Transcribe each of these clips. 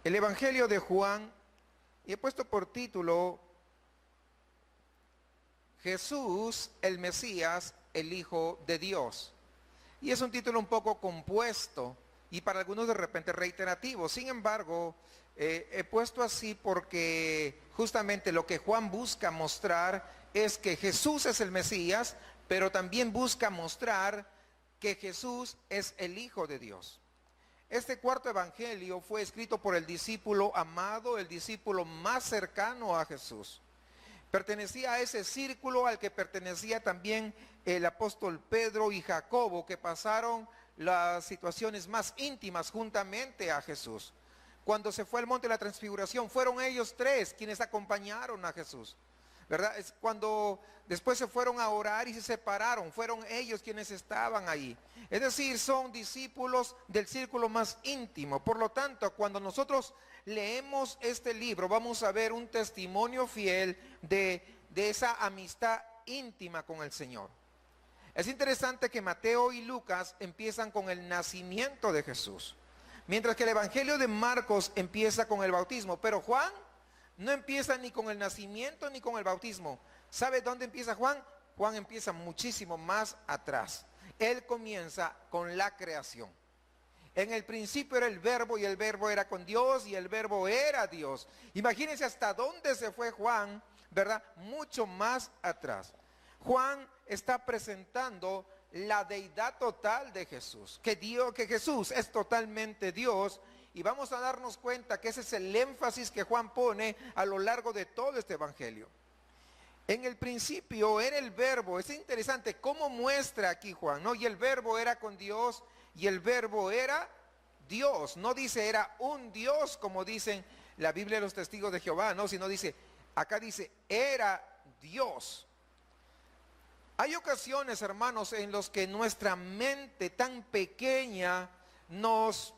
el Evangelio de Juan, y he puesto por título Jesús, el Mesías, el Hijo de Dios. Y es un título un poco compuesto y para algunos de repente reiterativo. Sin embargo, he puesto así porque justamente lo que Juan busca mostrar es que Jesús es el Mesías, pero también busca mostrar que Jesús es el Hijo de Dios. Este cuarto evangelio fue escrito por el discípulo amado, el discípulo más cercano a Jesús. Pertenecía a ese círculo al que pertenecía también el apóstol Pedro y Jacobo, que pasaron las situaciones más íntimas juntamente a Jesús. Cuando se fue al monte de la transfiguración, fueron ellos tres quienes acompañaron a Jesús, ¿verdad? Es cuando después se fueron a orar y se separaron, fueron ellos quienes estaban ahí. Es decir, son discípulos del círculo más íntimo. Por lo tanto, cuando nosotros leemos este libro, vamos a ver un testimonio fiel de esa amistad íntima con el Señor. Es interesante que Mateo y Lucas empiezan con el nacimiento de Jesús, mientras que el Evangelio de Marcos empieza con el bautismo, pero Juan no empieza ni con el nacimiento ni con el bautismo. ¿Sabe dónde empieza Juan? Juan empieza muchísimo más atrás. Él comienza con la creación. En el principio era el verbo y el verbo era con Dios y el verbo era Dios. Imagínense hasta dónde se fue Juan, ¿verdad? Mucho más atrás. Juan está presentando la deidad total de Jesús, que Jesús es totalmente Dios, y vamos a darnos cuenta que ese es el énfasis que Juan pone a lo largo de todo este evangelio. En el principio era el verbo. Es interesante cómo muestra aquí Juan, ¿no? Y el verbo era con Dios y el verbo era Dios. No dice era un Dios como dicen la Biblia de los testigos de Jehová, no, sino dice, acá dice era Dios. Hay ocasiones, hermanos, en los que nuestra mente tan pequeña nos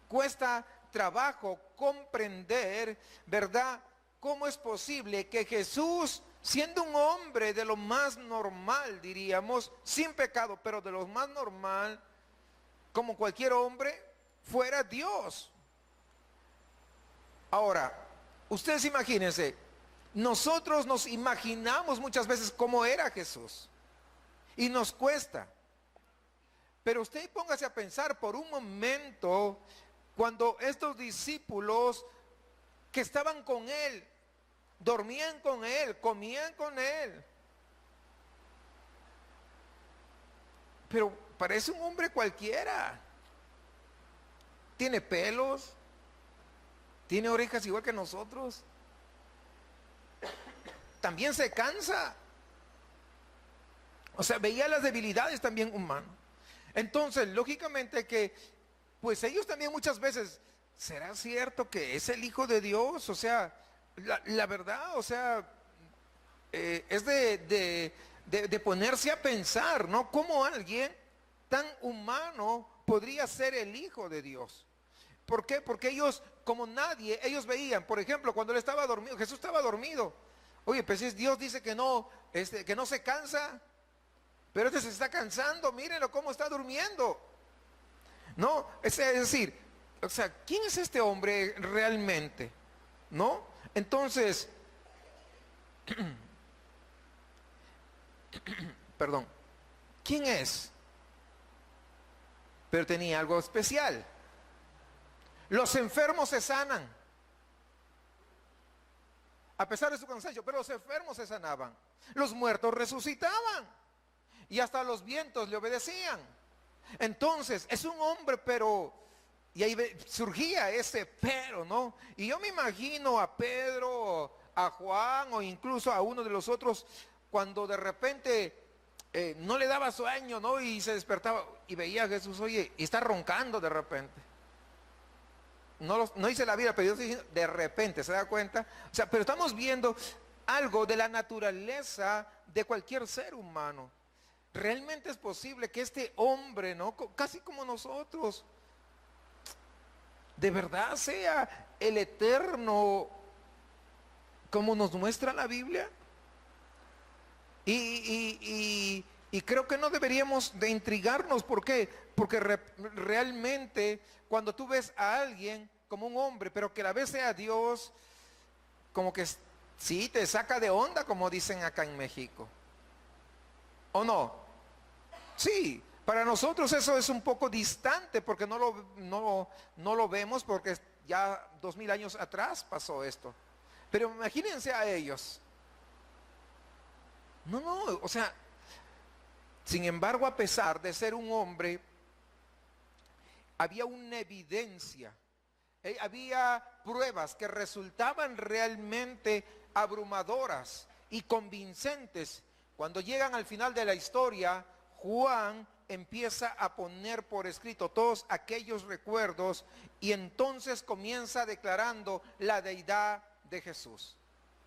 cuesta trabajo comprender, ¿verdad? ¿Cómo es posible que Jesús, siendo un hombre de lo más normal, diríamos, sin pecado, pero de lo más normal, como cualquier hombre, fuera Dios? Ahora, ustedes imagínense, nosotros nos imaginamos muchas veces cómo era Jesús y nos cuesta. Pero usted póngase a pensar por un momento cuando estos discípulos que estaban con él, dormían con él, comían con él. Pero parece un hombre cualquiera. Tiene pelos, tiene orejas igual que nosotros. También se cansa. O sea, veía las debilidades también humanas. Entonces, lógicamente que, pues ellos también muchas veces, ¿será cierto que es el Hijo de Dios? O sea, la verdad, o sea, es de ponerse a pensar, ¿no? ¿Cómo alguien tan humano podría ser el Hijo de Dios? ¿Por qué? Porque ellos, como nadie, ellos veían, por ejemplo, cuando él estaba dormido, Jesús estaba dormido. Oye, pues Dios dice que no se cansa, pero se está cansando, mírenlo cómo está durmiendo. No, es decir, o sea, ¿quién es este hombre realmente? ¿No? Entonces, perdón, ¿quién es? Pero tenía algo especial. Los enfermos se sanan, a pesar de su cansancio, pero los enfermos se sanaban. Los muertos resucitaban y hasta los vientos le obedecían. Entonces, es un hombre, pero, y ahí surgía ese pero, ¿no? Y yo me imagino a Pedro, a Juan o incluso a uno de los otros, cuando de repente no le daba sueño, ¿no? Y se despertaba y veía a Jesús, oye, y está roncando de repente. No dice la Biblia, pero yo estoy diciendo de repente, ¿se da cuenta? O sea, pero estamos viendo algo de la naturaleza de cualquier ser humano. Realmente es posible que este hombre, ¿no? Casi como nosotros, de verdad sea el eterno como nos muestra la Biblia. Y creo que no deberíamos de intrigarnos. ¿Por qué? Porque realmente cuando tú ves a alguien como un hombre, pero que a la vez sea Dios, como que sí, te saca de onda, como dicen acá en México. ¿O no? Sí, para nosotros eso es un poco distante porque no lo vemos porque ya 2000 años atrás pasó esto. Pero imagínense a ellos. No, o sea, sin embargo, a pesar de ser un hombre, había una evidencia, había pruebas que resultaban realmente abrumadoras y convincentes. Cuando llegan al final de la historia, Juan empieza a poner por escrito todos aquellos recuerdos y entonces comienza declarando la deidad de Jesús.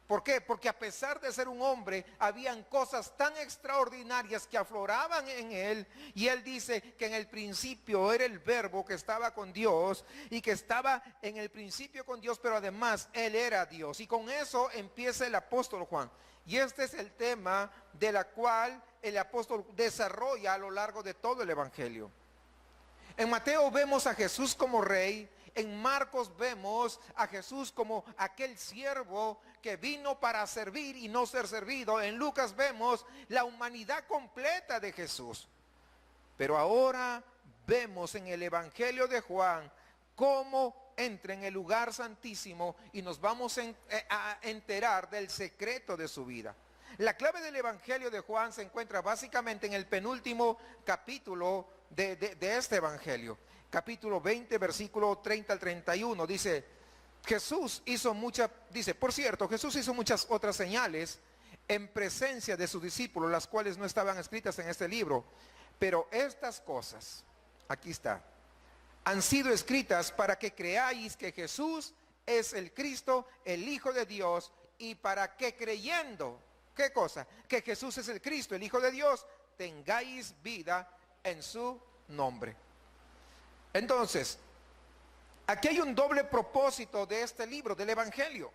¿Por qué? Porque a pesar de ser un hombre, habían cosas tan extraordinarias que afloraban en él. Y él dice que en el principio era el verbo que estaba con Dios y que estaba en el principio con Dios, pero además él era Dios. Y con eso empieza el apóstol Juan. Y este es el tema de la cual el apóstol desarrolla a lo largo de todo el evangelio. En Mateo vemos a Jesús como rey. En Marcos vemos a Jesús como aquel siervo que vino para servir y no ser servido. En Lucas vemos la humanidad completa de Jesús. Pero ahora vemos en el Evangelio de Juan cómo entra en el lugar santísimo y nos vamos a enterar del secreto de su vida. La clave del Evangelio de Juan se encuentra básicamente en el penúltimo capítulo de este Evangelio. Capítulo 20, versículo 30 al 31, dice, Jesús hizo por cierto, Jesús hizo muchas otras señales en presencia de sus discípulos, las cuales no estaban escritas en este libro, pero estas cosas, aquí está, han sido escritas para que creáis que Jesús es el Cristo, el Hijo de Dios, y para que creyendo, ¿qué cosa? Que Jesús es el Cristo, el Hijo de Dios, tengáis vida en su nombre. Entonces, aquí hay un doble propósito de este libro, del Evangelio.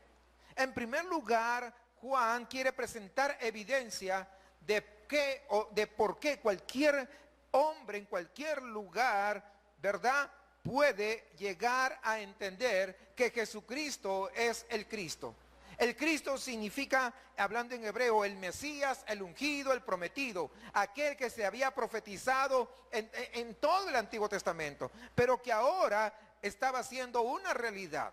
En primer lugar, Juan quiere presentar evidencia de por qué cualquier hombre en cualquier lugar, ¿verdad?, puede llegar a entender que Jesucristo es el Cristo. El Cristo significa, hablando en hebreo, el Mesías, el ungido, el prometido, aquel que se había profetizado en todo el Antiguo Testamento, pero que ahora estaba siendo una realidad.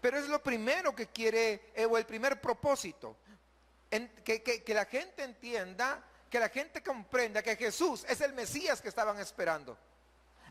Pero es lo primero que quiere, o el primer propósito, que la gente entienda, que la gente comprenda que Jesús es el Mesías que estaban esperando.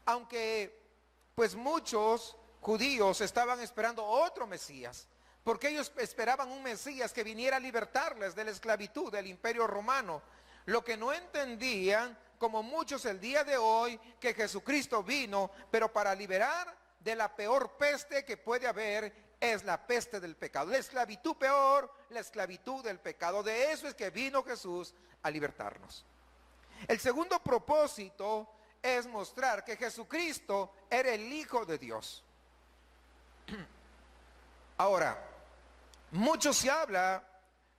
Aunque pues muchos judíos estaban esperando otro Mesías, porque ellos esperaban un Mesías que viniera a libertarles de la esclavitud del Imperio Romano. Lo que no entendían, como muchos el día de hoy, que Jesucristo vino, pero para liberar de la peor peste que puede haber, es la peste del pecado. La esclavitud peor, la esclavitud del pecado. De eso es que vino Jesús a libertarnos. El segundo propósito es mostrar que Jesucristo era el Hijo de Dios. Ahora, mucho se habla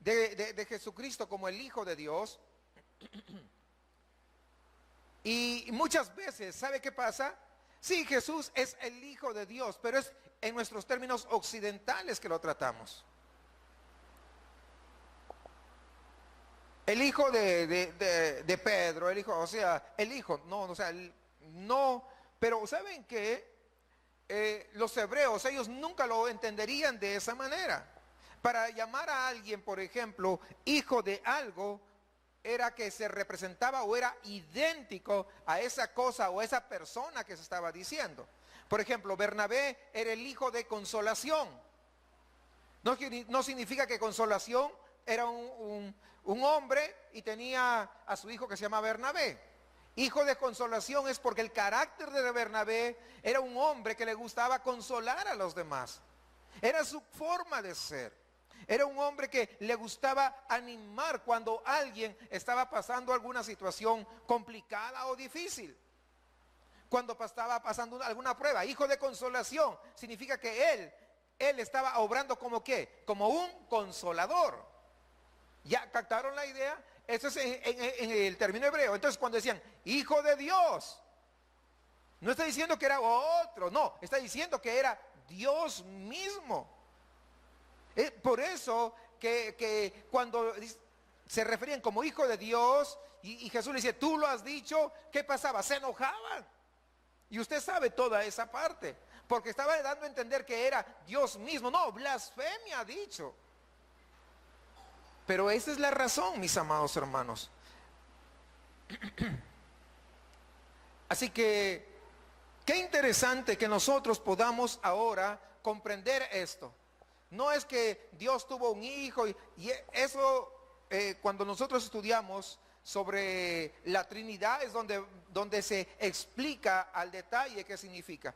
de Jesucristo como el Hijo de Dios. Y muchas veces, ¿sabe qué pasa? Sí, Jesús es el Hijo de Dios, pero es en nuestros términos occidentales que lo tratamos. El hijo de Pedro, el hijo, o sea, el hijo, no, o sea, no, pero ¿saben qué? Los hebreos, ellos nunca lo entenderían de esa manera. Para llamar a alguien, por ejemplo, hijo de algo, era que se representaba o era idéntico a esa cosa o esa persona que se estaba diciendo. Por ejemplo, Bernabé era el hijo de Consolación. No significa que Consolación era un hombre y tenía a su hijo que se llama Bernabé. Hijo de consolación es porque el carácter de Bernabé era un hombre que le gustaba consolar a los demás. Era su forma de ser. Era un hombre que le gustaba animar cuando alguien estaba pasando alguna situación complicada o difícil. Cuando estaba pasando alguna prueba. Hijo de consolación significa que él estaba obrando como ¿qué? Como un consolador. ¿Ya captaron la idea? Eso es en el término hebreo. Entonces cuando decían Hijo de Dios, no está diciendo que era otro, no, está diciendo que era Dios mismo. Por eso que cuando se referían como hijo de Dios y Jesús le dice, tú lo has dicho, ¿qué pasaba? Se enojaban. Y usted sabe toda esa parte, porque estaba dando a entender que era Dios mismo. No, blasfemia ha dicho. Pero esa es la razón, mis amados hermanos. Así que, qué interesante que nosotros podamos ahora comprender esto. No es que Dios tuvo un hijo y eso cuando nosotros estudiamos sobre la Trinidad es donde se explica al detalle qué significa.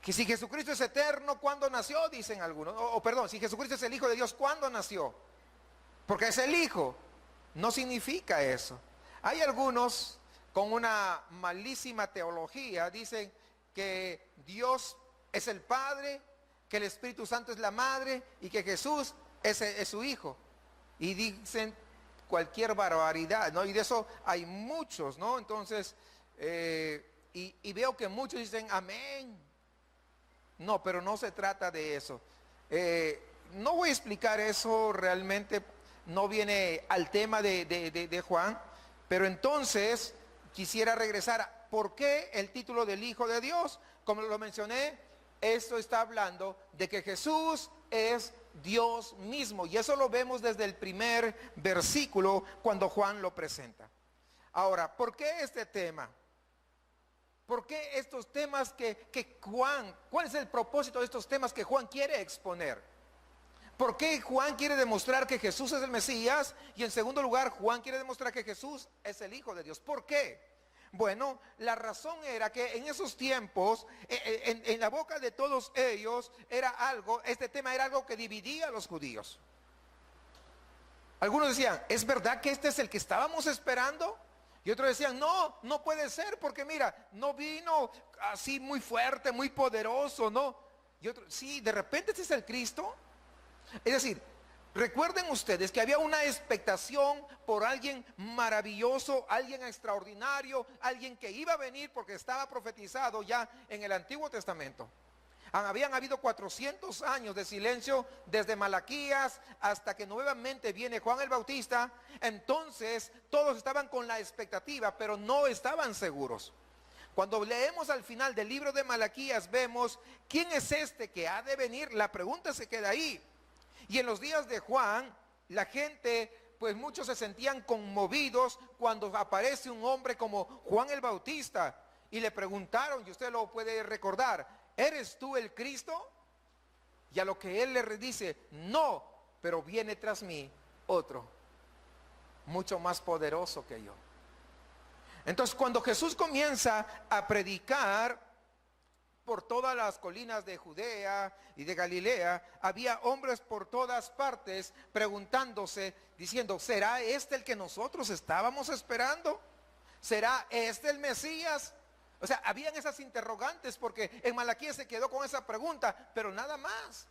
Que si Jesucristo es eterno, ¿cuándo nació? Dicen algunos. Perdón, si Jesucristo es el Hijo de Dios, ¿cuándo nació? Porque es el Hijo. No significa eso. Hay algunos con una malísima teología, dicen que Dios es el Padre, que el Espíritu Santo es la Madre y que Jesús es su Hijo. Y dicen cualquier barbaridad, ¿no? Y de eso hay muchos, ¿no? Entonces, y veo que muchos dicen amén. No, pero no se trata de eso. No voy a explicar eso, realmente no viene al tema de Juan, pero entonces quisiera regresar a ¿por qué el título del Hijo de Dios? Como lo mencioné, esto está hablando de que Jesús es Dios mismo, y eso lo vemos desde el primer versículo cuando Juan lo presenta. Ahora, ¿por qué este tema? ¿Por qué estos temas que Juan, cuál es el propósito de estos temas que Juan quiere exponer? ¿Por qué Juan quiere demostrar que Jesús es el Mesías? Y en segundo lugar, Juan quiere demostrar que Jesús es el Hijo de Dios. ¿Por qué? Bueno, la razón era que en esos tiempos, en la boca de todos ellos, este tema era algo que dividía a los judíos. Algunos decían, ¿es verdad que este es el que estábamos esperando? Y otros decían, no, no puede ser, porque mira, no vino así muy fuerte, muy poderoso, ¿no? Y otros, sí, de repente este es el Cristo. Es decir, recuerden ustedes que había una expectación por alguien maravilloso, alguien extraordinario, alguien que iba a venir porque estaba profetizado ya en el Antiguo Testamento. Habían habido 400 años de silencio desde Malaquías hasta que nuevamente viene Juan el Bautista. Entonces todos estaban con la expectativa, pero no estaban seguros. Cuando leemos al final del libro de Malaquías vemos ¿quién es este que ha de venir? La pregunta se queda ahí. Y en los días de Juan, la gente, pues muchos se sentían conmovidos cuando aparece un hombre como Juan el Bautista. Y le preguntaron, y usted lo puede recordar, ¿eres tú el Cristo? Y a lo que él le dice, no, pero viene tras mí otro, mucho más poderoso que yo. Entonces cuando Jesús comienza a predicar por todas las colinas de Judea y de Galilea, había hombres por todas partes preguntándose, diciendo, ¿será este el que nosotros estábamos esperando? ¿Será este el Mesías? O sea, habían esas interrogantes porque en Malaquías se quedó con esa pregunta, pero nada más.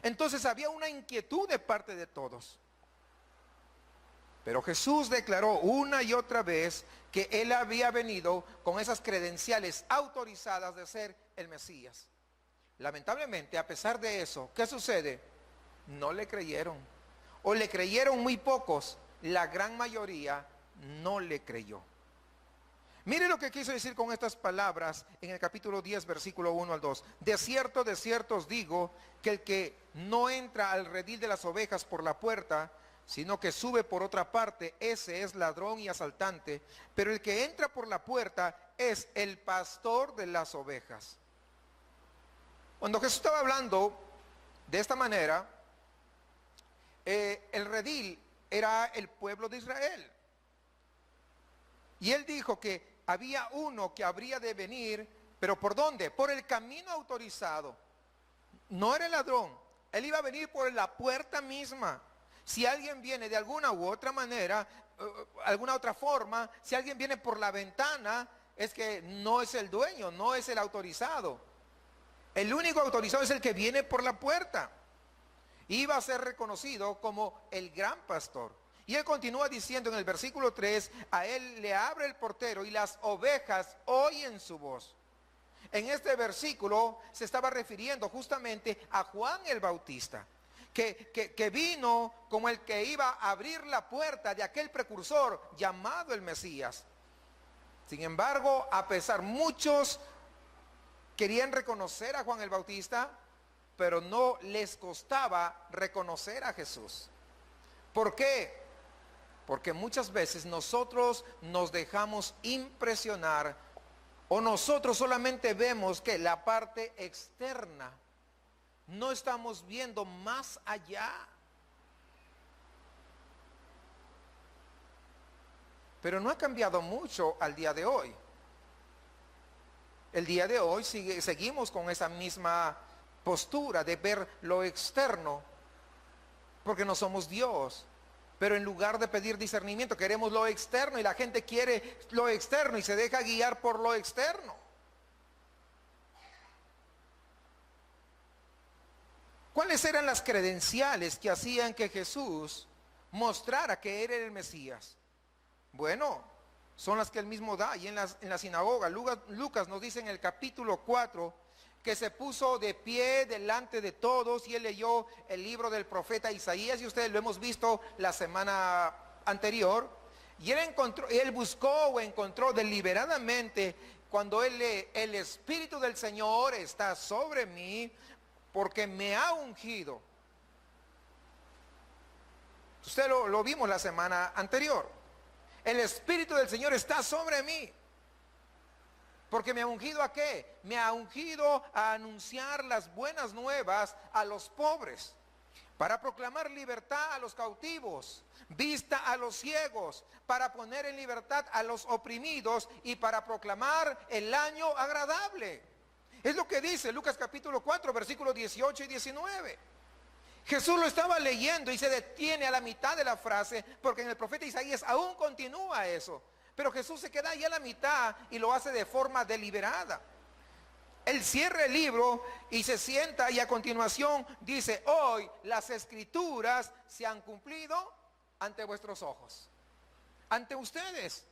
Entonces había una inquietud de parte de todos. Pero Jesús declaró una y otra vez que Él había venido con esas credenciales autorizadas de ser el Mesías. Lamentablemente, a pesar de eso, ¿qué sucede? No le creyeron. O le creyeron muy pocos. La gran mayoría no le creyó. Mire lo que quiso decir con estas palabras en el capítulo 10, versículo 1 al 2. De cierto os digo, que el que no entra al redil de las ovejas por la puerta, sino que sube por otra parte, ese es ladrón y asaltante. Pero el que entra por la puerta es el pastor de las ovejas. Cuando Jesús estaba hablando de esta manera, el redil era el pueblo de Israel. Y él dijo que había uno que habría de venir, pero ¿por dónde? Por el camino autorizado. No era el ladrón, él iba a venir por la puerta misma. Si alguien viene de alguna u otra manera, alguna otra forma, si alguien viene por la ventana, es que no es el dueño, no es el autorizado. El único autorizado es el que viene por la puerta. Iba a ser reconocido como el gran pastor. Y él continúa diciendo en el versículo 3, a él le abre el portero y las ovejas oyen su voz. En este versículo se estaba refiriendo justamente a Juan el Bautista, que vino como el que iba a abrir la puerta de aquel precursor llamado el Mesías. Sin embargo, a pesar, muchos querían reconocer a Juan el Bautista, pero no les costaba reconocer a Jesús. ¿Por qué? Porque muchas veces nosotros nos dejamos impresionar, o nosotros solamente vemos que la parte externa, no estamos viendo más allá. Pero no ha cambiado mucho al día de hoy. El día de hoy seguimos con esa misma postura de ver lo externo, porque no somos Dios. Pero en lugar de pedir discernimiento, queremos lo externo, y la gente quiere lo externo y se deja guiar por lo externo. ¿Cuáles eran las credenciales que hacían que Jesús mostrara que era el Mesías? Bueno, son las que él mismo da ahí en la sinagoga. Lucas nos dice en el capítulo 4 que se puso de pie delante de todos y él leyó el libro del profeta Isaías, y ustedes lo hemos visto la semana anterior. Y él buscó o encontró deliberadamente, cuando él lee: el Espíritu del Señor está sobre mí, porque me ha ungido. Usted lo vimos la semana anterior. El Espíritu del Señor está sobre mí, porque me ha ungido ¿a qué? Me ha ungido a anunciar las buenas nuevas a los pobres, para proclamar libertad a los cautivos, vista a los ciegos, para poner en libertad a los oprimidos y para proclamar el año agradable. Es lo que dice Lucas capítulo 4, versículos 18 y 19. Jesús lo estaba leyendo y se detiene a la mitad de la frase, porque en el profeta Isaías aún continúa eso. Pero Jesús se queda ahí a la mitad y lo hace de forma deliberada. Él cierra el libro y se sienta, y a continuación dice: hoy las escrituras se han cumplido ante vuestros ojos, ante ustedes.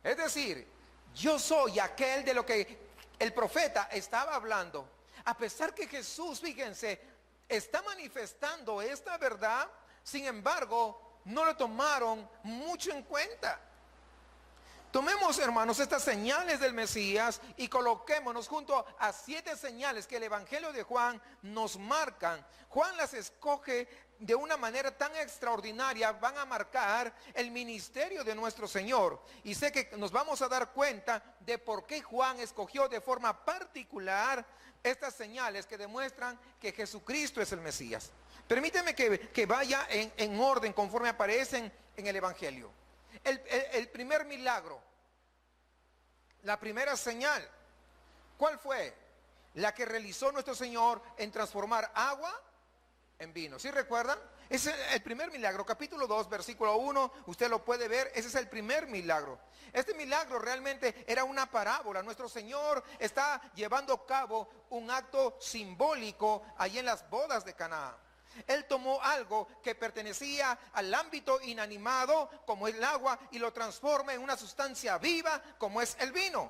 Es decir, yo soy aquel de lo que el profeta estaba hablando. A pesar que Jesús, fíjense, está manifestando esta verdad, sin embargo, no lo tomaron mucho en cuenta. Tomemos, hermanos, estas señales del Mesías y coloquémonos junto a 7 señales que el Evangelio de Juan nos marcan. Juan las escoge de una manera tan extraordinaria, van a marcar el ministerio de nuestro Señor. Y sé que nos vamos a dar cuenta de por qué Juan escogió de forma particular estas señales que demuestran que Jesucristo es el Mesías. Permíteme que vaya en orden conforme aparecen en el Evangelio. El primer milagro, la primera señal, ¿cuál fue? La que realizó nuestro Señor en transformar agua en vino. ¿Sí recuerdan? Ese es el primer milagro, capítulo 2, versículo 1, usted lo puede ver, ese es el primer milagro. Este milagro realmente era una parábola. Nuestro Señor está llevando a cabo un acto simbólico allí en las bodas de Caná. Él tomó algo que pertenecía al ámbito inanimado, como el agua, y lo transforma en una sustancia viva, como es el vino.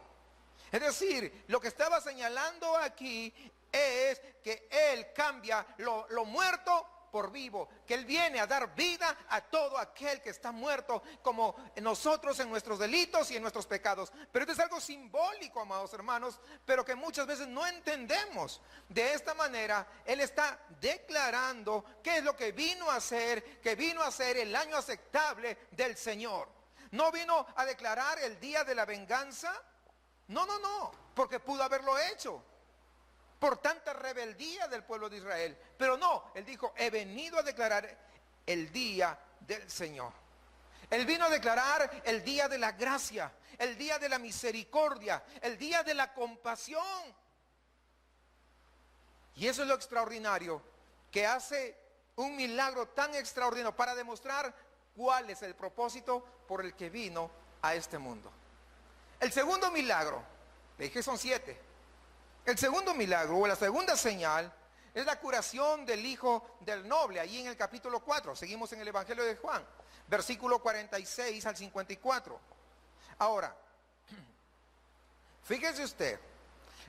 Es decir, lo que estaba señalando aquí es que Él cambia lo muerto por vivo, que Él viene a dar vida a todo aquel que está muerto, como nosotros en nuestros delitos y en nuestros pecados. Pero esto es algo simbólico, amados hermanos, pero que muchas veces no entendemos. De esta manera, Él está declarando qué es lo que vino a hacer, que vino a ser el año aceptable del Señor. No vino a declarar el día de la venganza, no, porque pudo haberlo hecho por tanta rebeldía del pueblo de Israel. Pero no, Él dijo: he venido a declarar el día del Señor. Él vino a declarar el día de la gracia, el día de la misericordia, el día de la compasión. Y eso es lo extraordinario, que hace un milagro tan extraordinario para demostrar cuál es el propósito por el que vino a este mundo. El segundo milagro, le dije son 7. El segundo milagro, o la segunda señal, es la curación del hijo del noble, allí en el capítulo 4. Seguimos en el Evangelio de Juan, versículo 46 al 54. Ahora, fíjese usted,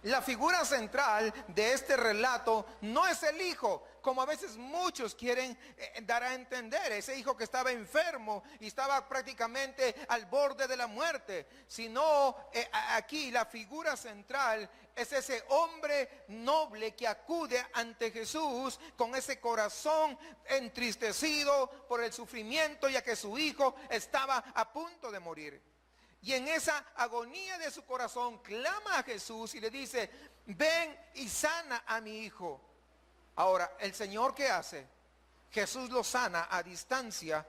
La figura central de este relato no es el hijo, como a veces muchos quieren dar a entender, ese hijo que estaba enfermo y estaba prácticamente al borde de la muerte, sino aquí la figura central es ese hombre noble que acude ante Jesús con ese corazón entristecido por el sufrimiento, ya que su hijo estaba a punto de morir. Y en esa agonía de su corazón clama a Jesús y le dice: ven y sana a mi hijo. Ahora, ¿el Señor qué hace? Jesús lo sana a distancia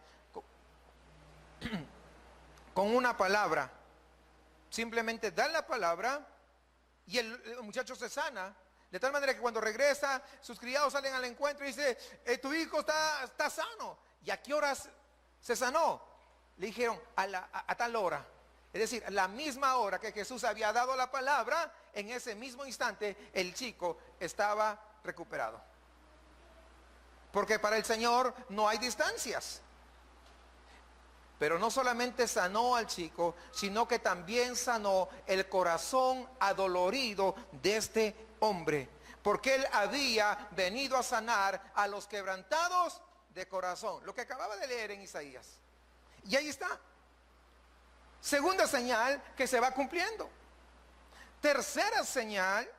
con una palabra. Simplemente da la palabra y el muchacho se sana. De tal manera que cuando regresa, sus criados salen al encuentro y dice: tu hijo está sano. ¿Y a qué horas se sanó? Le dijeron: a tal hora. Es decir, la misma hora que Jesús había dado la palabra, en ese mismo instante el chico estaba recuperado. Porque para el Señor no hay distancias. Pero no solamente sanó al chico, sino que también sanó el corazón adolorido de este hombre. Porque él había venido a sanar a los quebrantados de corazón. Lo que acababa de leer en Isaías. Y ahí está. Segunda señal que se va cumpliendo. Tercera señal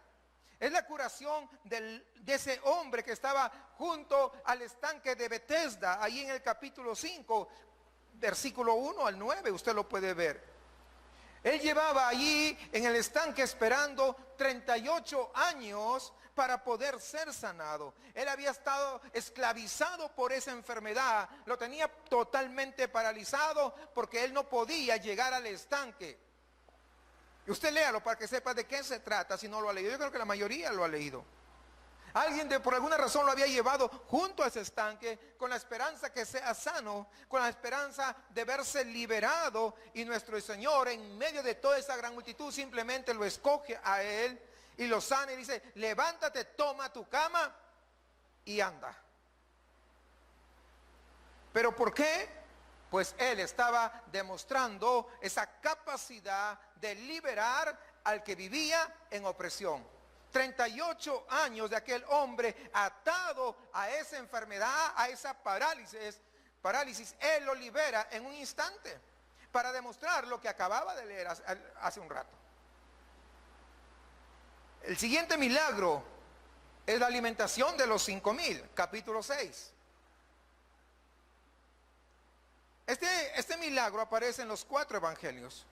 es la curación de ese hombre que estaba junto al estanque de Betesda, ahí en el capítulo 5, versículo 1 al 9, usted lo puede ver. Él llevaba allí en el estanque esperando 38 años para poder ser sanado. Él había estado esclavizado por esa enfermedad, lo tenía totalmente paralizado porque él no podía llegar al estanque. Y usted léalo para que sepa de qué se trata si no lo ha leído. Yo creo que la mayoría lo ha leído. Alguien por alguna razón lo había llevado junto a ese estanque con la esperanza que sea sano, con la esperanza de verse liberado, y nuestro Señor en medio de toda esa gran multitud simplemente lo escoge a él y lo sana y dice: levántate, toma tu cama y anda. ¿Pero por qué? Pues él estaba demostrando esa capacidad de liberar al que vivía en opresión. 38 años de aquel hombre atado a esa enfermedad, a esa parálisis, él lo libera en un instante para demostrar lo que acababa de leer hace un rato. El siguiente milagro es la alimentación de los 5,000, capítulo 6. Este milagro aparece en los 4 evangelios.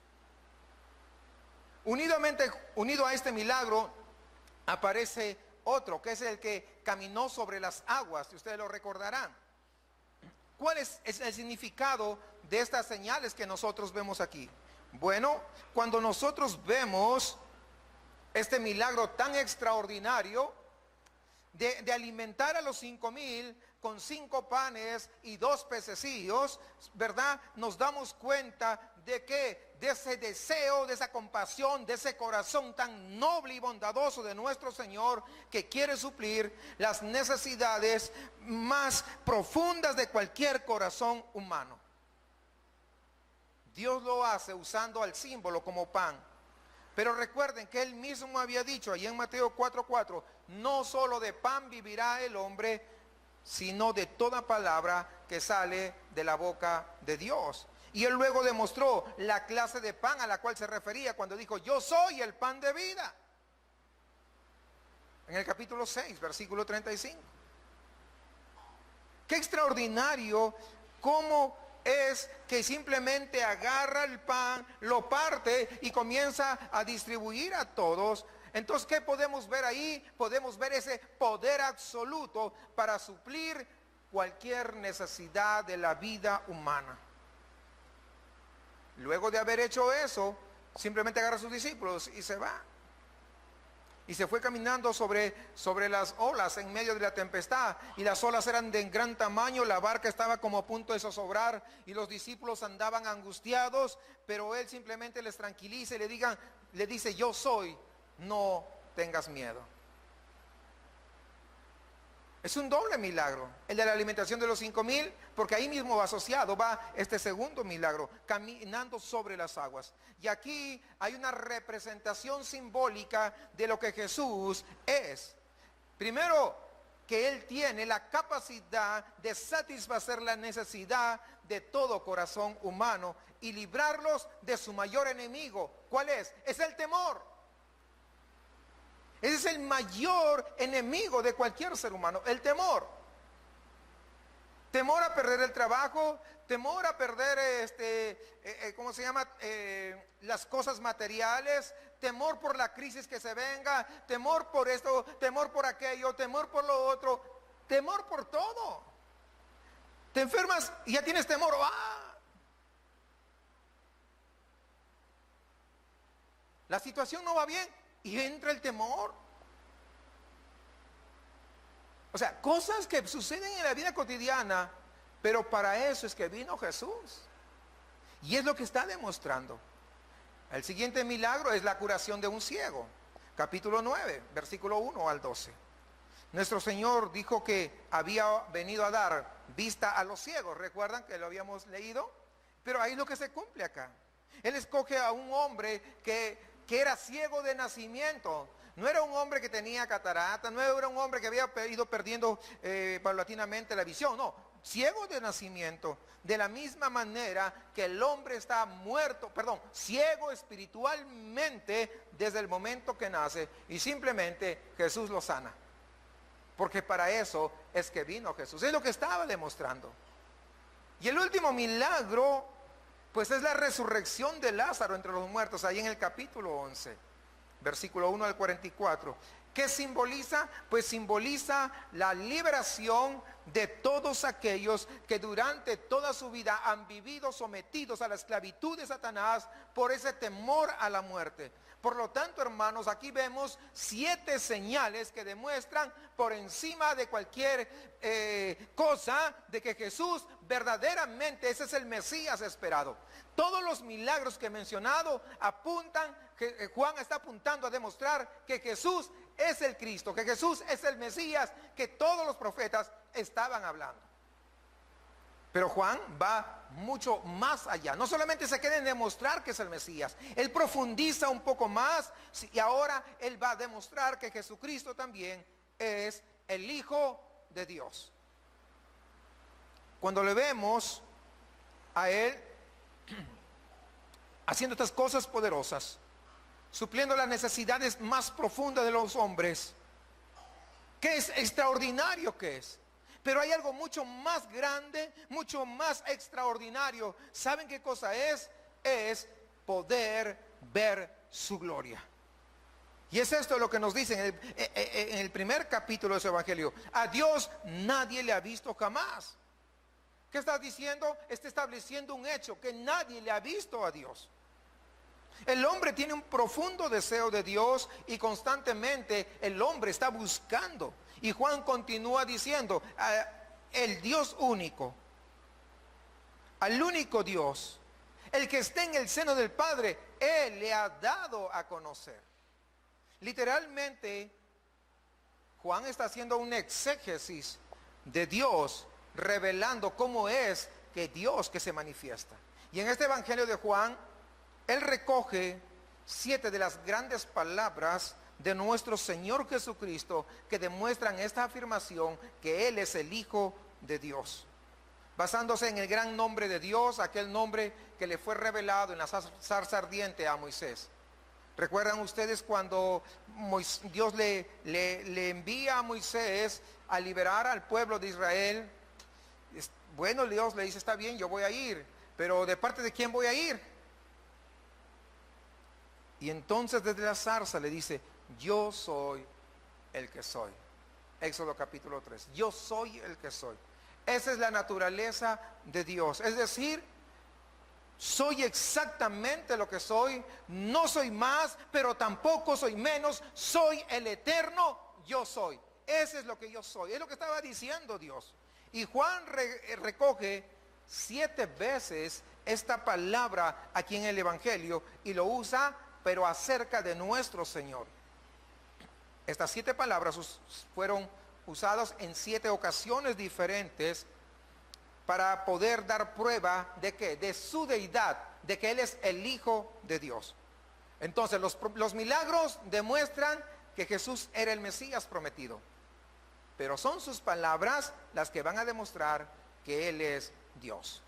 Unido a este milagro aparece otro, que es el que caminó sobre las aguas, y ustedes lo recordarán. ¿Cuál es el significado de estas señales que nosotros vemos aquí? Bueno, cuando nosotros vemos este milagro tan extraordinario de alimentar a los 5,000 con 5 panes y 2 pececillos, ¿verdad? Nos damos cuenta de que de ese deseo, de esa compasión, de ese corazón tan noble y bondadoso de nuestro Señor, que quiere suplir las necesidades más profundas de cualquier corazón humano. Dios lo hace usando al símbolo como pan. Pero recuerden que él mismo había dicho allí en Mateo 4:4, no solo de pan vivirá el hombre, sino de toda palabra que sale de la boca de Dios. Y él luego demostró la clase de pan a la cual se refería cuando dijo: yo soy el pan de vida. En el capítulo 6, versículo 35. Qué extraordinario cómo es que simplemente agarra el pan, lo parte y comienza a distribuir a todos. Entonces, ¿qué podemos ver ahí? Podemos ver ese poder absoluto para suplir cualquier necesidad de la vida humana. Luego de haber hecho eso, simplemente agarra a sus discípulos y se va. Y se fue caminando sobre las olas en medio de la tempestad. Y las olas eran de gran tamaño, la barca estaba como a punto de zozobrar y los discípulos andaban angustiados. Pero él simplemente les tranquiliza y le dice: yo soy, no tengas miedo. Es un doble milagro, el de la alimentación de los 5,000, porque ahí mismo va asociado, va este segundo milagro, caminando sobre las aguas. Y aquí hay una representación simbólica de lo que Jesús es. Primero, que Él tiene la capacidad de satisfacer la necesidad de todo corazón humano y librarlos de su mayor enemigo. ¿Cuál es? Es el temor. Ese es el mayor enemigo de cualquier ser humano, el temor. Temor a perder el trabajo, temor a perder las cosas materiales, temor por la crisis que se venga, temor por esto, temor por aquello, temor por lo otro, temor por todo. Te enfermas y ya tienes temor. ¡Ah! La situación no va bien y entra el temor. O sea, cosas que suceden en la vida cotidiana, pero para eso es que vino Jesús. Y es lo que está demostrando. El siguiente milagro es la curación de un ciego. Capítulo 9, versículo 1 al 12. Nuestro Señor dijo que había venido a dar vista a los ciegos. ¿Recuerdan que lo habíamos leído? Pero ahí es lo que se cumple acá. Él escoge a un hombre que era ciego de nacimiento. No era un hombre que tenía catarata, no era un hombre que había ido perdiendo paulatinamente la visión, no, ciego de nacimiento, de la misma manera que el hombre está ciego espiritualmente desde el momento que nace, y simplemente Jesús lo sana, porque para eso es que vino Jesús, es lo que estaba demostrando. Y el último milagro, pues es la resurrección de Lázaro entre los muertos, ahí en el capítulo 11. Versículo 1 al 44. ¿Qué simboliza? Pues simboliza la liberación de todos aquellos que durante toda su vida han vivido sometidos a la esclavitud de Satanás por ese temor a la muerte. Por lo tanto, hermanos, aquí vemos 7 señales que demuestran por encima de cualquier cosa de que Jesús verdaderamente ese es el Mesías esperado. Todos los milagros que he mencionado apuntan, que Juan está apuntando a demostrar que Jesús es el Cristo, que Jesús es el Mesías, que todos los profetas estaban hablando. Pero Juan va mucho más allá. No solamente se queda en demostrar que es el Mesías, él profundiza un poco más y ahora él va a demostrar que Jesucristo también es el Hijo de Dios. Cuando le vemos a él haciendo estas cosas poderosas, supliendo las necesidades más profundas de los hombres, que es extraordinario que es. Pero hay algo mucho más grande, mucho más extraordinario. ¿Saben qué cosa es? Es poder ver su gloria. Y es esto lo que nos dice en el primer capítulo de su evangelio. A Dios nadie le ha visto jamás. ¿Qué está diciendo? Está estableciendo un hecho, que nadie le ha visto a Dios. El hombre tiene un profundo deseo de Dios y constantemente el hombre está buscando. Y Juan continúa diciendo, el Dios único, al único Dios, el que está en el seno del Padre, Él le ha dado a conocer. Literalmente, Juan está haciendo un exégesis de Dios, revelando cómo es que Dios que se manifiesta. Y en este evangelio de Juan, él recoge 7 de las grandes palabras de nuestro Señor Jesucristo que demuestran esta afirmación que Él es el Hijo de Dios. Basándose en el gran nombre de Dios, aquel nombre que le fue revelado en la zarza ardiente a Moisés. ¿Recuerdan ustedes cuando Dios le envía a Moisés a liberar al pueblo de Israel? Bueno, Dios le dice, está bien, yo voy a ir, pero ¿de parte de quién voy a ir? Y entonces desde la zarza le dice, yo soy el que soy. Éxodo capítulo 3, yo soy el que soy. Esa es la naturaleza de Dios. Es decir, soy exactamente lo que soy, no soy más, pero tampoco soy menos, soy el eterno, yo soy. Ese es lo que yo soy, es lo que estaba diciendo Dios. Y Juan recoge 7 veces esta palabra aquí en el Evangelio y lo usa, pero acerca de nuestro Señor. Estas 7 palabras fueron usados en 7 ocasiones diferentes para poder dar prueba de que, de su deidad, de que Él es el Hijo de Dios. Entonces los milagros demuestran que Jesús era el Mesías prometido, pero son sus palabras las que van a demostrar que Él es Dios.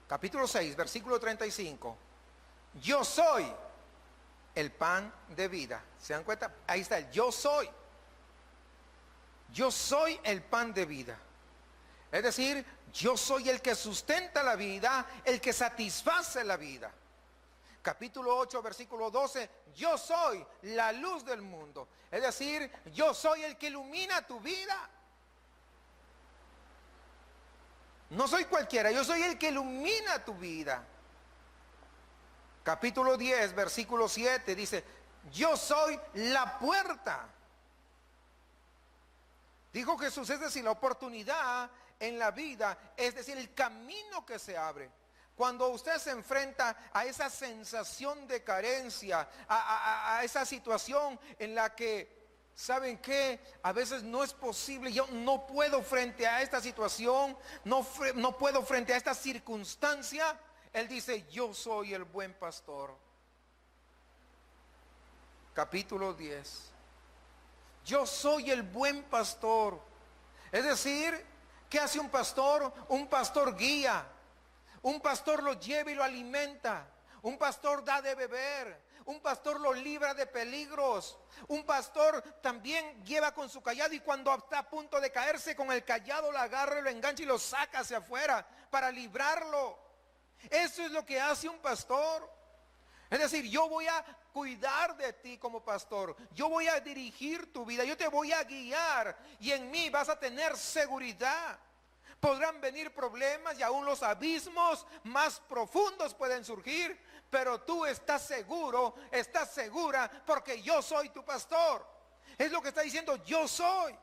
Capítulo 6, versículo 35. Yo soy el pan de vida. ¿Se dan cuenta? Ahí está el yo soy. Yo soy el pan de vida. Es decir, yo soy el que sustenta la vida, el que satisface la vida. Capítulo 8, versículo 12, yo soy la luz del mundo. Es decir, yo soy el que ilumina tu vida. No soy cualquiera, yo soy el que ilumina tu vida. Capítulo 10, versículo 7 dice, yo soy la puerta. Dijo Jesús, es decir, la oportunidad en la vida, es decir, el camino que se abre. Cuando usted se enfrenta a esa sensación de carencia, a esa situación en la que, ¿saben qué? A veces no es posible, yo no puedo frente a esta situación, no puedo frente a esta circunstancia. Él dice, yo soy el buen pastor. Capítulo 10. Yo soy el buen pastor. Es decir, ¿qué hace un pastor? Un pastor guía. Un pastor lo lleva y lo alimenta. Un pastor da de beber. Un pastor lo libra de peligros. Un pastor también lleva con su cayado y cuando está a punto de caerse con el cayado lo agarra y lo engancha y lo saca hacia afuera para librarlo. Eso es lo que hace un pastor. Es decir, yo voy a cuidar de ti como pastor. Yo voy a dirigir tu vida. Yo te voy a guiar y en mí vas a tener seguridad. Podrán venir problemas y aún los abismos más profundos pueden surgir, pero tú estás seguro, estás segura porque yo soy tu pastor. Es lo que está diciendo, yo soy.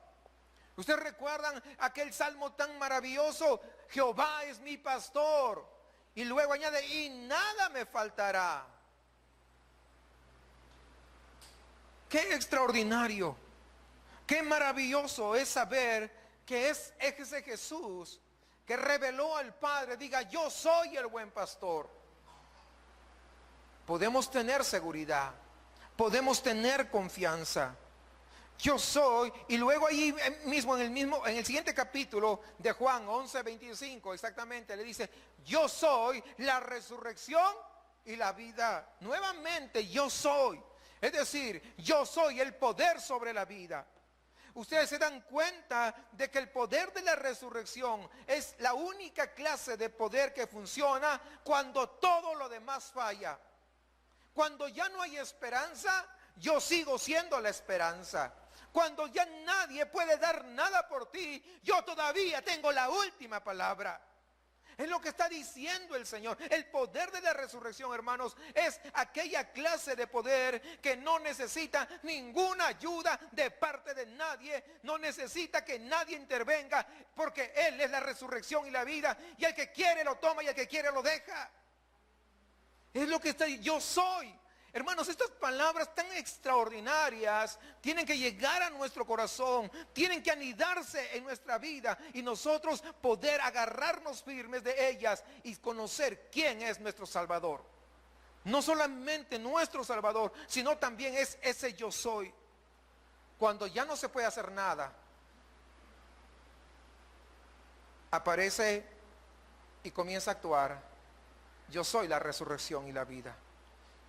¿Ustedes recuerdan aquel salmo tan maravilloso? Jehová es mi pastor. Y luego añade, y nada me faltará. Qué extraordinario, qué maravilloso es saber que es ese Jesús que reveló al Padre, diga, yo soy el buen pastor. Podemos tener seguridad, podemos tener confianza. Yo soy, y luego ahí mismo en el siguiente capítulo de Juan 11:25, exactamente, le dice, yo soy la resurrección y la vida. Nuevamente, yo soy. Es decir, yo soy el poder sobre la vida. Ustedes se dan cuenta de que el poder de la resurrección es la única clase de poder que funciona cuando todo lo demás falla. Cuando ya no hay esperanza, yo sigo siendo la esperanza. Cuando ya nadie puede dar nada por ti, yo todavía tengo la última palabra. Es lo que está diciendo el Señor. El poder de la resurrección, hermanos, es aquella clase de poder que no necesita ninguna ayuda de parte de nadie. No necesita que nadie intervenga, porque Él es la resurrección y la vida. Y el que quiere lo toma y el que quiere lo deja. Es lo que está diciendo, yo soy. Hermanos, estas palabras tan extraordinarias tienen que llegar a nuestro corazón, tienen que anidarse en nuestra vida y nosotros poder agarrarnos firmes de ellas y conocer quién es nuestro Salvador. No solamente nuestro Salvador, sino también es ese yo soy. Cuando ya no se puede hacer nada, aparece y comienza a actuar. Yo soy la resurrección y la vida.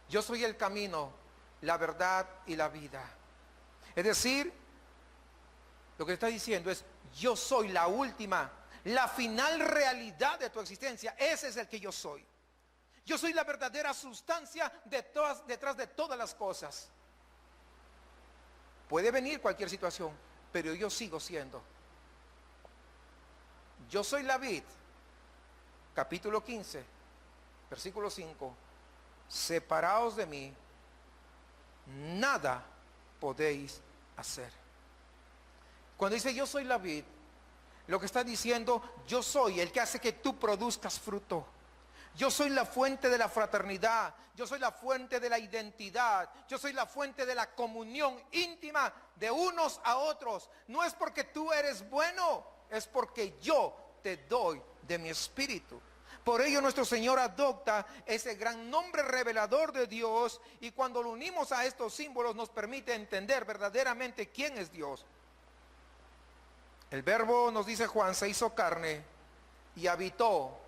Yo soy el camino, la verdad y la vida. Es decir, lo que está diciendo es, yo soy la última, la final realidad de tu existencia. Ese es el que yo soy. Yo soy la verdadera sustancia detrás de todas las cosas. Puede venir cualquier situación, pero yo sigo siendo. Yo soy la vid, capítulo 15, versículo 5. Separaos de mí, nada podéis hacer. Cuando dice yo soy la vid, lo que está diciendo, yo soy el que hace que tú produzcas fruto. Yo soy la fuente de la fraternidad. Yo soy la fuente de la identidad. Yo soy la fuente de la comunión íntima de unos a otros. No es porque tú eres bueno, es porque yo te doy de mi espíritu. Por ello nuestro Señor adopta ese gran nombre revelador de Dios, y cuando lo unimos a estos símbolos nos permite entender verdaderamente quién es Dios. El Verbo, nos dice Juan, se hizo carne y habitó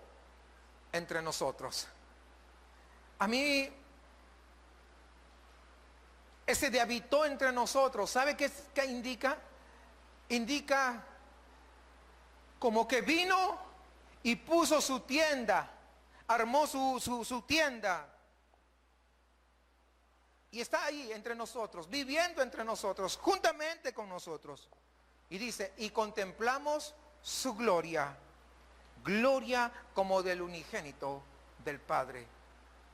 entre nosotros. A mí, ese de habitó entre nosotros, ¿sabe qué indica? Indica como que vino y puso su tienda, armó su tienda, y está ahí entre nosotros, viviendo entre nosotros, juntamente con nosotros. Y dice, y contemplamos su gloria, gloria como del unigénito del Padre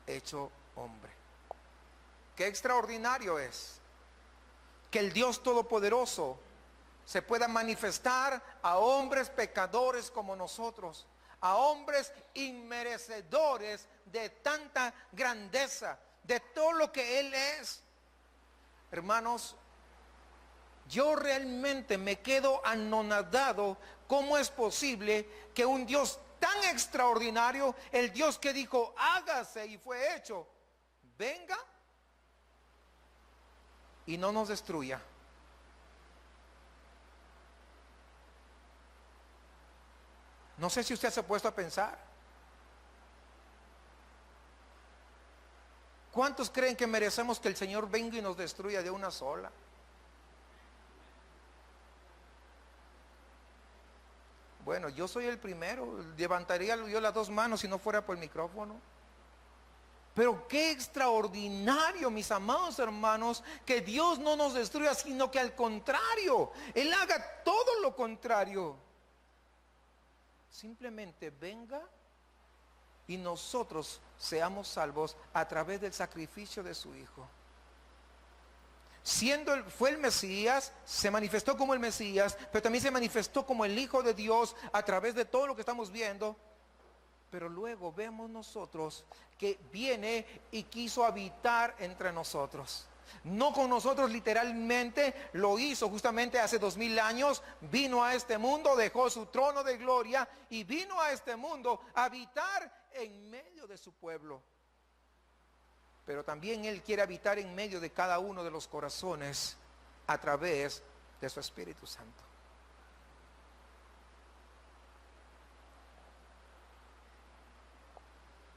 hecho hombre. Qué extraordinario es que el Dios Todopoderoso se pueda manifestar a hombres pecadores como nosotros, a hombres inmerecedores de tanta grandeza, de todo lo que Él es. Hermanos, yo realmente me quedo anonadado. ¿Cómo es posible que un Dios tan extraordinario, el Dios que dijo hágase y fue hecho, venga y no nos destruya? No sé si usted se ha puesto a pensar. ¿Cuántos creen que merecemos que el Señor venga y nos destruya de una sola? Bueno, yo soy el primero. Levantaría yo las dos manos si no fuera por el micrófono. Pero qué extraordinario, mis amados hermanos, que Dios no nos destruya, sino que al contrario, Él haga todo lo contrario. Simplemente venga y nosotros seamos salvos a través del sacrificio de su Hijo. Fue el Mesías, se manifestó como el Mesías, pero también se manifestó como el Hijo de Dios a través de todo lo que estamos viendo. Pero luego vemos nosotros que viene y quiso habitar entre nosotros. No con nosotros literalmente, lo hizo justamente hace 2000 años, vino a este mundo, dejó su trono de gloria y vino a este mundo a habitar en medio de su pueblo. Pero también Él quiere habitar en medio de cada uno de los corazones a través de su Espíritu Santo.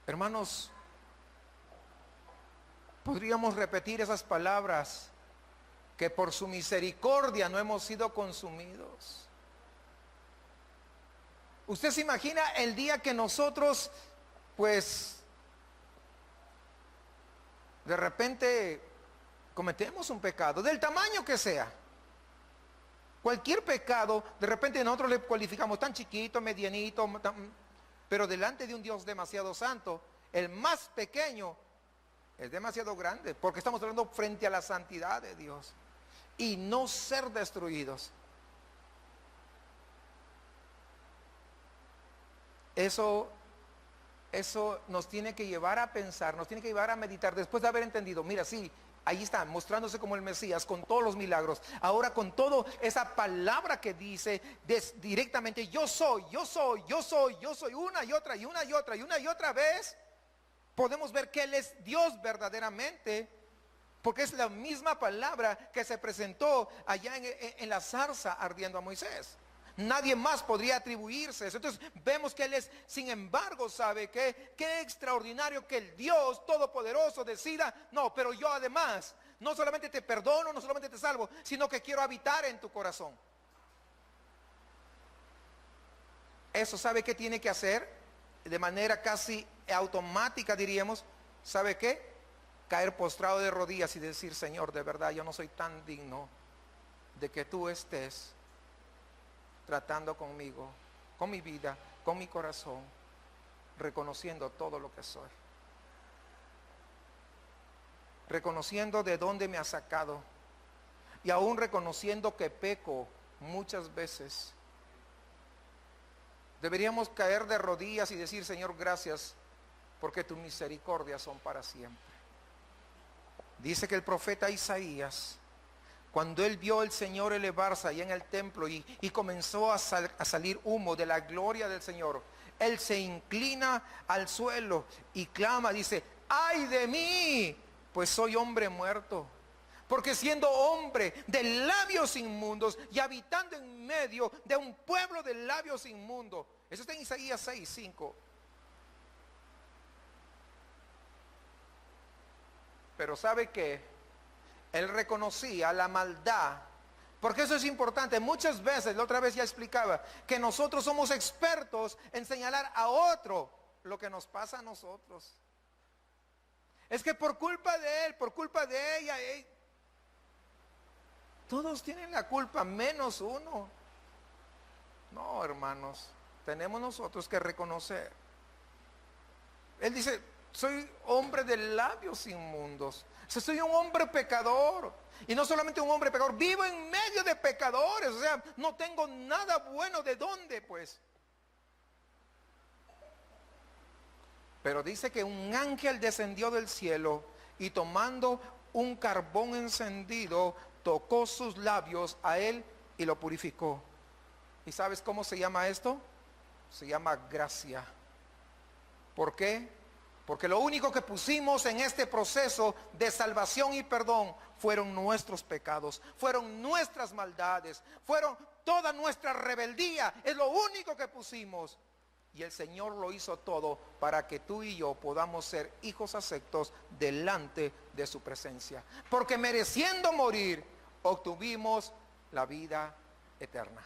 Hermanos, podríamos repetir esas palabras, que por su misericordia no hemos sido consumidos. Usted se imagina el día que nosotros, pues, de repente cometemos un pecado, del tamaño que sea. Cualquier pecado, de repente nosotros le cualificamos tan chiquito, medianito, pero delante de un Dios demasiado santo, el más pequeño es demasiado grande, porque estamos hablando frente a la santidad de Dios y no ser destruidos. Eso nos tiene que llevar a pensar, nos tiene que llevar a meditar, después de haber entendido, mira, sí, ahí está, mostrándose como el Mesías, con todos los milagros. Ahora con toda esa palabra que dice directamente, yo soy, una y otra, y una y otra, y una y otra vez, podemos ver que Él es Dios verdaderamente, porque es la misma palabra que se presentó allá en la zarza ardiendo a Moisés. Nadie más podría atribuirse eso. Entonces vemos que Él es, sin embargo, ¿sabe qué? Qué extraordinario que el Dios Todopoderoso decida, no, pero yo además, no solamente te perdono, no solamente te salvo, sino que quiero habitar en tu corazón. Eso, ¿sabe qué tiene que hacer? De manera casi automática, diríamos, ¿sabe qué? Caer postrado de rodillas y decir, Señor, de verdad yo no soy tan digno de que tú estés tratando conmigo, con mi vida, con mi corazón, reconociendo todo lo que soy, reconociendo de dónde me has sacado, y aún reconociendo que peco muchas veces. Deberíamos caer de rodillas y decir, Señor, gracias, porque tus misericordias son para siempre. Dice que el profeta Isaías, cuando él vio al Señor elevarse allá en el templo y comenzó a salir humo de la gloria del Señor, él se inclina al suelo y clama, dice, ¡ay de mí! Pues soy hombre muerto. Porque siendo hombre de labios inmundos y habitando en medio de un pueblo de labios inmundos. Eso está en Isaías 6:5. Pero ¿sabe qué? Él reconocía la maldad. Porque eso es importante. Muchas veces, la otra vez ya explicaba, que nosotros somos expertos en señalar a otro lo que nos pasa a nosotros. Es que por culpa de él, por culpa de ella, todos tienen la culpa, menos uno. No, hermanos, tenemos nosotros que reconocer. Él dice, soy hombre de labios inmundos. O sea, soy un hombre pecador. Y no solamente un hombre pecador, vivo en medio de pecadores. O sea, no tengo nada bueno. ¿De dónde, pues? Pero dice que un ángel descendió del cielo y tomando un carbón encendido, tocó sus labios a él y lo purificó. ¿Y sabes cómo se llama esto? Se llama gracia. ¿Por qué? Porque lo único que pusimos en este proceso de salvación y perdón fueron nuestros pecados, fueron nuestras maldades, fueron toda nuestra rebeldía. Es lo único que pusimos. Y el Señor lo hizo todo para que tú y yo podamos ser hijos aceptos delante de su presencia. Porque mereciendo morir, obtuvimos la vida eterna.